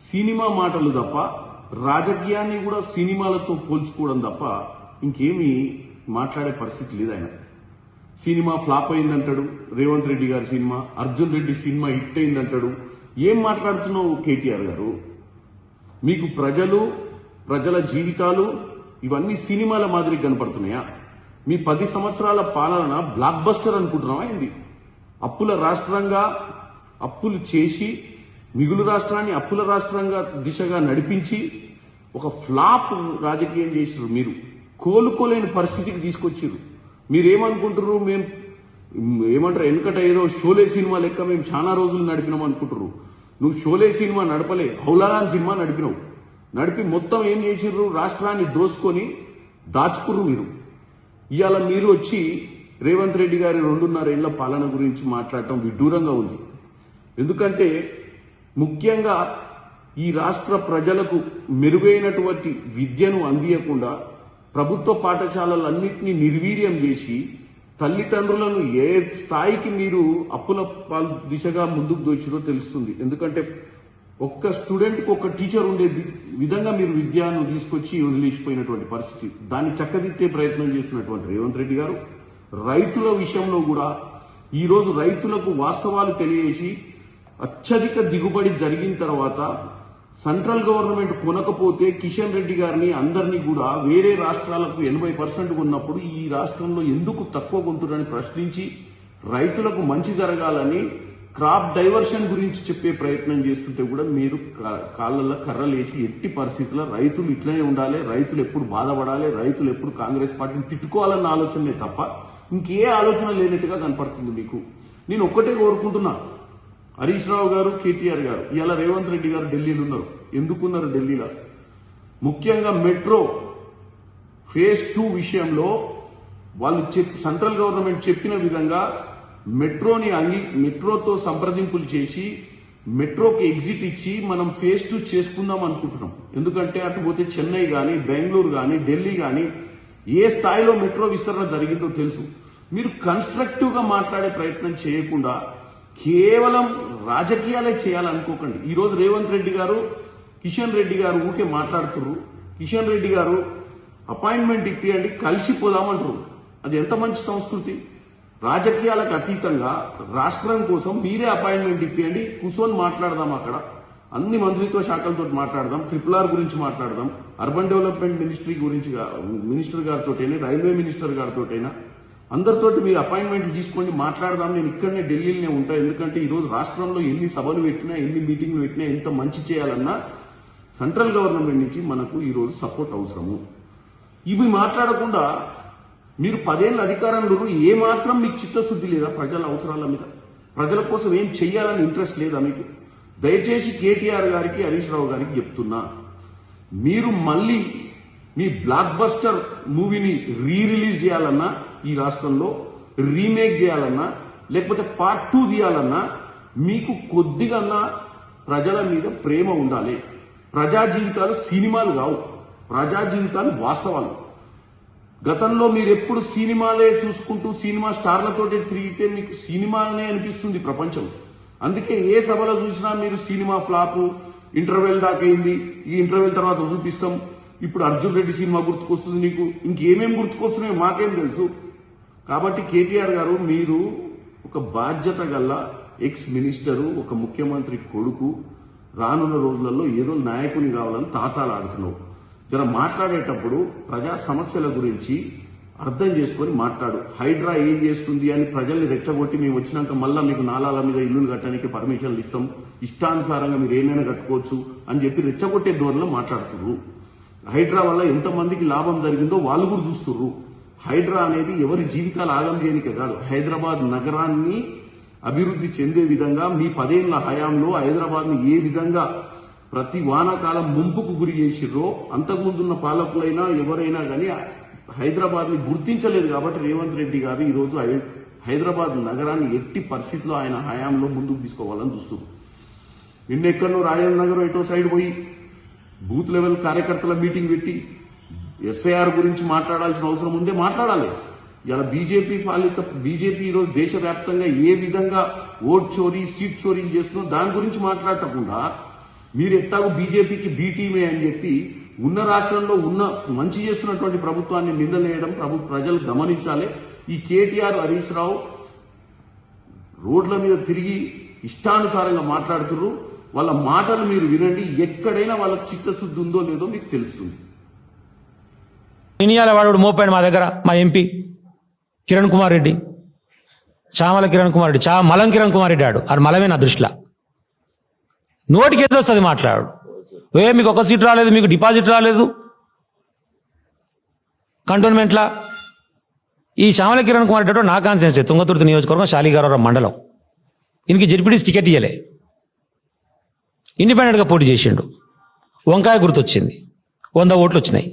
Cinema మాటలు తప్ప రాజకీయాన్ని కూడా సినిమాలతో పోల్చుకోవడం తప్ప ఇంకేమీ మాట్లాడే పరిస్థితి లేదు ఆయన. సినిమా ఫ్లాప్ అయిందంటాడు రేవంత్ రెడ్డి గారి cinema, Arjun Reddy cinema hit అయిందంటాడు. ఏం మాట్లాడుతున్నావు కేటీఆర్ గారు? మీకు ప్రజల జీవితాలు ఇవన్నీ సినిమాల మాదిరి కనపడుతున్నాయా? మీ 10 సంవత్సరాల పాలన బ్లాక్ బస్టర్ అనుకుంటున్నావా ఏంది? అప్పుల రాష్ట్రంగా అప్పులు చేసి మిగులు రాష్ట్రాన్ని అప్పుల రాష్ట్రంగా దిశగా నడిపించి ఒక ఫ్లాప్ రాజకీయం చేసిరు. మీరు కోలుకోలేని పరిస్థితికి తీసుకొచ్చిర్రు. మీరేమనుకుంటారు? మేము ఏమంటారు, వెనకట ఏదో షోలే సినిమా లెక్క మేము చాలా రోజులు నడిపినాం అనుకుంటారు. నువ్వు షోలే సినిమా నడపలే, హౌలాగాన్ సినిమా నడిపినావు. నడిపి మొత్తం ఏం చేసిర్రు? రాష్ట్రాన్ని దోసుకొని దాచుకుర్రు మీరు. ఇవాళ మీరు వచ్చి రేవంత్ రెడ్డి గారి 2.5 ఏళ్ల పాలన గురించి మాట్లాడటం విడ్డూరంగా ఉంది. ఎందుకంటే ముఖ్యంగా ఈ రాష్ట్ర ప్రజలకు మెరుగైనటువంటి విద్యను అందియకుండా ప్రభుత్వ పాఠశాలలన్నింటినీ నిర్వీర్యం చేసి తల్లిదండ్రులను ఏ స్థాయికి మీరు అప్పుల దిశగా ముందుకు దోచిరో తెలుస్తుంది. ఎందుకంటే ఒక్క స్టూడెంట్కి ఒక టీచర్ ఉండే విధంగా మీరు విద్యను తీసుకొచ్చి వదిలేసిపోయినటువంటి పరిస్థితి. దాన్ని చక్కదిద్దే ప్రయత్నం చేస్తున్నటువంటి రేవంత్ రెడ్డి గారు రైతుల విషయంలో కూడా ఈరోజు రైతులకు వాస్తవాలు తెలియజేసి అత్యధిక దిగుబడి జరిగిన తర్వాత సెంట్రల్ గవర్నమెంట్ కొనకపోతే కిషన్ రెడ్డి గారిని అందరినీ కూడా వేరే రాష్ట్రాలకు 80% ఉన్నప్పుడు ఈ రాష్ట్రంలో ఎందుకు తక్కువ కొంటున్నారని ప్రశ్నించి రైతులకు మంచి జరగాలని క్రాప్ డైవర్షన్ గురించి చెప్పే ప్రయత్నం చేస్తుంటే కూడా మీరు కాళ్ళల్లో కర్రలేసి ఎట్టి పరిస్థితుల్లో రైతులు ఇట్లనే ఉండాలి, రైతులు ఎప్పుడు బాధపడాలి, రైతులు ఎప్పుడు కాంగ్రెస్ పార్టీని తిట్టుకోవాలన్న ఆలోచనే తప్ప ఇంకే ఆలోచన లేనట్టుగా కనపడుతుంది మీకు. నేను ఒక్కటే కోరుకుంటున్నా, హరీష్ రావు గారు, కేటీఆర్ గారు, ఇలా రేవంత్ రెడ్డి గారు ఢిల్లీలో ఉన్నారు. ఎందుకున్నారు ఢిల్లీలో? ముఖ్యంగా మెట్రో ఫేజ్ 2 విషయంలో వాళ్ళు సెంట్రల్ గవర్నమెంట్ చెప్పిన విధంగా మెట్రోతో సంప్రదింపులు చేసి మెట్రోకి ఎగ్జిట్ ఇచ్చి మనం ఫేజ్ 2 చేసుకుందాం అనుకుంటున్నాం. ఎందుకంటే అటు పోతే చెన్నై కానీ, బెంగళూరు కానీ, ఢిల్లీ కానీ ఏ స్థాయిలో మెట్రో విస్తరణ జరిగిందో తెలుసు. మీరు కన్స్ట్రక్టివ్ గా మాట్లాడే ప్రయత్నం చేయకుండా కేవలం రాజకీయాలే చేయాలనుకోకండి. ఈరోజు రేవంత్ రెడ్డి గారు, కిషన్ రెడ్డి గారు ఊకే మాట్లాడుతున్నారు. కిషన్ రెడ్డి గారు అపాయింట్మెంట్ ఇప్పియండి, కలిసిపోదామంటారు. అది ఎంత మంచి సంస్కృతి? రాజకీయాలకు అతీతంగా రాష్ట్రం కోసం మీరే అపాయింట్మెంట్ ఇప్పియండి, కూర్చొని మాట్లాడదాం. అక్కడ అన్ని మంత్రిత్వ శాఖలతో మాట్లాడదాం, RRR గురించి మాట్లాడదాం, అర్బన్ డెవలప్మెంట్ మినిస్టర్ గారితోటైనా, రైల్వే మినిస్టర్ గారితోటైనా అందరితోటి మీరు అపాయింట్మెంట్ తీసుకోండి, మాట్లాడదాం. నేను ఇక్కడనే ఢిల్లీలోనే ఉంటా. ఎందుకంటే ఈరోజు రాష్ట్రంలో ఎన్ని సభలు పెట్టినా, ఎన్ని మీటింగ్లు పెట్టినా, ఎంత మంచి చేయాలన్నా సెంట్రల్ గవర్నమెంట్ నుంచి మనకు ఈరోజు సపోర్ట్ అవసరము. ఇవి మాట్లాడకుండా మీరు 10 ఏళ్ళ అధికారంలో ఏమాత్రం మీకు చిత్తశుద్ధి లేదా? ప్రజల అవసరాల మీద, ప్రజల కోసం ఏం చెయ్యాలని ఇంట్రెస్ట్ లేదా మీకు? దయచేసి కేటీఆర్ గారికి, హరీష్ రావు గారికి చెప్తున్నా, మీరు మళ్ళీ మీ బ్లాక్ బస్టర్ మూవీని రిలీజ్ చేయాలన్నా, ఈ రాష్ట్రంలో రీమేక్ చేయాలన్నా, లేకపోతే పార్ట్ 2 తీయాలన్నా మీకు కొద్దిగా ప్రజల మీద ప్రేమ ఉండాలి. ప్రజా జీవితాలు సినిమాలు కావు, ప్రజా జీవితాలు వాస్తవాలు. గతంలో మీరు ఎప్పుడు సినిమాలే చూసుకుంటూ సినిమా స్టార్లతోటి తిరిగితే మీకు సినిమానే అనిపిస్తుంది ప్రపంచం. అందుకే ఏ సభలో చూసినా మీరు సినిమా ఫ్లాపు, ఇంటర్వెల్ దాకైంది, ఈ ఇంటర్వెల్ తర్వాత చూపిస్తాం, ఇప్పుడు అర్జున్ రెడ్డి సినిమా గుర్తుకొస్తుంది, నీకు ఇంకేమేమి గుర్తుకొస్తున్నాయో మాకేం తెలుసు. కాబట్టి కేటీఆర్ గారు, మీరు ఒక బాధ్యత గల ఎక్స్ మినిస్టరు, ఒక ముఖ్యమంత్రి కొడుకు, రానున్న రోజులలో ఏదో నాయకుని కావాలని తాతాలాడుతున్నావు. జర మాట్లాడేటప్పుడు ప్రజా సమస్యల గురించి అర్థం చేసుకొని మాట్లాడు. హైడ్రా ఏం చేస్తుంది అని ప్రజల్ని రెచ్చగొట్టి మేము వచ్చినాక మళ్ళా మీకు నాలాల మీద ఇల్లులు కట్టడానికి పర్మిషన్లు ఇస్తాం, ఇష్టానుసారంగా మీరు ఏమైనా కట్టుకోవచ్చు అని చెప్పి రెచ్చగొట్టే ధోరణిలో మాట్లాడుతున్నారు. హైడ్రా వల్ల ఎంతమందికి లాభం జరిగిందో వాళ్ళు కూడా చూస్తున్నారు. హైడ్రా అనేది ఎవరి జీవితాలు ఆగం చేయనికే కాదు, హైదరాబాద్ నగరాన్ని అభివృద్ధి చెందే విధంగా మీ 10 ఏళ్ల హయాంలో హైదరాబాద్ని ఏ విధంగా ప్రతి వానాకాలం ముంపుకు గురి చేసిర్రో, అంతకుముందున్న పాలకులైనా ఎవరైనా కానీ హైదరాబాద్ని గుర్తించలేదు. కాబట్టి రేవంత్ రెడ్డి గారు ఈరోజు హైదరాబాద్ నగరాన్ని ఎట్టి పరిస్థితిలో ఆయన హయాంలో ముందుకు తీసుకోవాలని చూస్తున్నారు. నిన్నెక్కడో రాజేంద్ర నగర్ ఎటో సైడ్ పోయి బూత్ లెవెల్ కార్యకర్తల మీటింగ్ పెట్టి SIR గురించి మాట్లాడాల్సిన అవసరం ఉంటే మాట్లాడాలి. ఇలా బీజేపీ ఈరోజు దేశవ్యాప్తంగా ఏ విధంగా ఓట్ చోరీ, సీట్ చోరీ చేస్తుందో దాని గురించి మాట్లాడకుండా మీరు ఎట్టాగు బీజేపీకి బి టీమే అని చెప్పి ఉన్న రాష్ట్రంలో ఉన్న మంచి చేస్తున్నటువంటి ప్రభుత్వాన్ని నిందలేయడం ప్రజలు గమనించాలి. ఈ కేటీఆర్, హరీష్ రావు రోడ్ల మీద తిరిగి ఇష్టానుసారంగా మాట్లాడుతున్నారు. వాళ్ళ మాటలు మీరు వినండి. ఎక్కడైనా వాళ్ళకి చిత్తశుద్ధి ఉందో లేదో మీకు తెలుస్తుంది. ఇనియాల వాడు మోపాడు మా దగ్గర, మా ఎంపీ కిరణ్ కుమార్ రెడ్డి, చామల కిరణ్ కుమార్ రెడ్డి, మలం కిరణ్ కుమార్ రెడ్డి ఆడు అది మలమే నా దృష్టిలో. నోటికి ఏదో వస్తుంది మాట్లాడు. మీకు ఒక సీట్ రాలేదు, మీకు డిపాజిట్ రాలేదు కంటోన్మెంట్లా. ఈ చామల కిరణ్ కుమార్ రెడ్డి నా కాన్సెన్సే, తుంగతుర్తి నియోజకవర్గం, శాలిగారవరం మండలం. ఈయనకి జెడ్పీటీసీ టికెట్ ఇయ్యలే, ఇండిపెండెంట్గా పోటీ చేసిండు. వంకాయ గుర్తు వచ్చింది, 100 ఓట్లు వచ్చినాయి.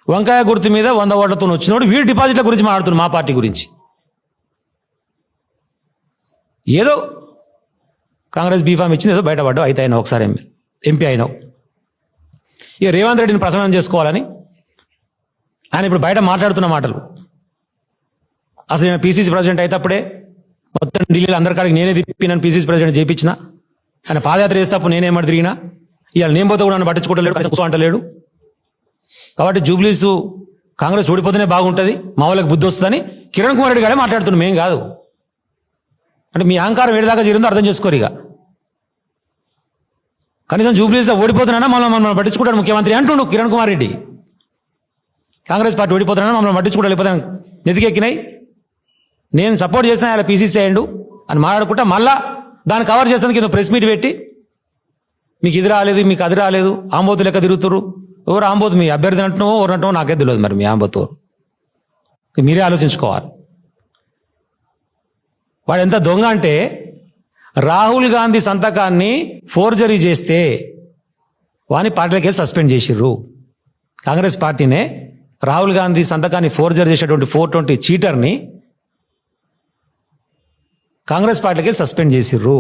వంకాయ గుర్తు మీద 100 ఓట్లతో వచ్చినోడు వీడు డిపాజిట్ల గురించి మాట్లాడుతున్నాడు, మా పార్టీ గురించి. ఏదో కాంగ్రెస్ బీఫామ్ ఇచ్చింది, ఏదో బయటపడ్డావు, అయితే అయినా ఒకసారి ఎంపీ అయినావు. ఇక రేవంత్ రెడ్డిని ప్రసన్నం చేసుకోవాలని ఆయన ఇప్పుడు బయట మాట్లాడుతున్న మాటలు. అసలు నేను పీసీసీ ప్రెసిడెంట్ అయితే అప్పుడే మొత్తం ఢిల్లీలో అందరికాడికి నేనే తిప్పి నన్ను పీసీసీ ప్రెసిడెంట్ చేయించిన. ఆయన పాదయాత్ర చేసేటప్పుడు నేనేమడి తిరిగినా, ఇవాళ నేను పోతే కూడా నన్ను పట్టించుకోవట్లేడు, అంటలేడు. కాబట్టి జూబ్లీస్ కాంగ్రెస్ ఓడిపోతేనే బాగుంటుంది, మా వాళ్ళకి బుద్ధి వస్తుందని కిరణ్ కుమార్ రెడ్డి గారే మాట్లాడుతున్నాం, మేం కాదు. అంటే మీ అహంకారం ఏడిదాకా చేరిందో అర్థం చేసుకోరు. ఇక కనీసం జూబ్లీస్లో ఓడిపోతున్నా మమ్మల్ని పట్టించుకుంటాడు ముఖ్యమంత్రి అంటుండు కిరణ్ కుమార్ రెడ్డి. కాంగ్రెస్ పార్టీ ఓడిపోతున్నా మమ్మల్ని పట్టించుకుంటాడు, లేకపోతే నెతికెక్కినాయి, నేను సపోర్ట్ చేసిన అలా పీసీసీ అయ్యండు అని మాట్లాడుకుంటా మళ్ళా దాన్ని కవర్ చేసేందుకు ఏదో ప్రెస్ మీట్ పెట్టి మీకు ఇది రాలేదు, మీకు అది రాలేదు, ఆంబోతు లెక్క తిరుగుతురు. ఎవరు ఆంబోతు? మీ అభ్యర్థి అంటున్నావు, ఎవరు అంటున్నావు నాకే తెలియదు. మరి మీ ఆంబోతు మీరే ఆలోచించుకోవాలి. వాడు ఎంత దొంగ అంటే రాహుల్ గాంధీ సంతకాన్ని ఫోర్జరీ చేస్తే వాని పార్టీలోకి వెళ్ళి సస్పెండ్ చేసిర్రు. కాంగ్రెస్ పార్టీనే రాహుల్ గాంధీ సంతకాన్ని ఫోర్జరీ చేసేటువంటి 420 చీటర్ని కాంగ్రెస్ పార్టీకి వెళ్ళి సస్పెండ్ చేసిర్రు.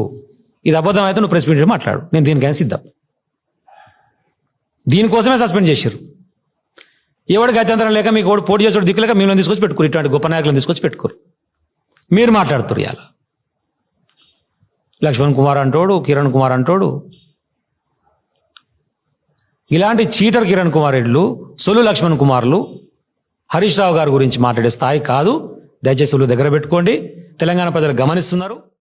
ఇది అబద్ధం అయితే నువ్వు ప్రెస్ మీట్ మాట్లాడు, నేను దీనికైనా సిద్ధం. దీనికోసమే సస్పెండ్ చేసిర్రు. ఎవడు గత్యంతరం లేక మీకు పోటీ చేసేవాడు దిక్కులేక మిమ్మల్ని తీసుకొచ్చి పెట్టుకోరు, ఇటువంటి గొప్ప నాయకులను తీసుకొచ్చి పెట్టుకోరు. మీరు మాట్లాడుతున్నారు ఇవాళ. లక్ష్మణ్ కుమార్ అంటోడు, కిరణ్ కుమార్ అంటోడు, ఇలాంటి చీటర్ కిరణ్ కుమార్ రెడ్లు, సొల్లు లక్ష్మణ్ కుమార్లు హరీష్ రావు గారి గురించి మాట్లాడే స్థాయి కాదు. దయచేసి దగ్గర పెట్టుకోండి. తెలంగాణ ప్రజలు గమనిస్తున్నారు.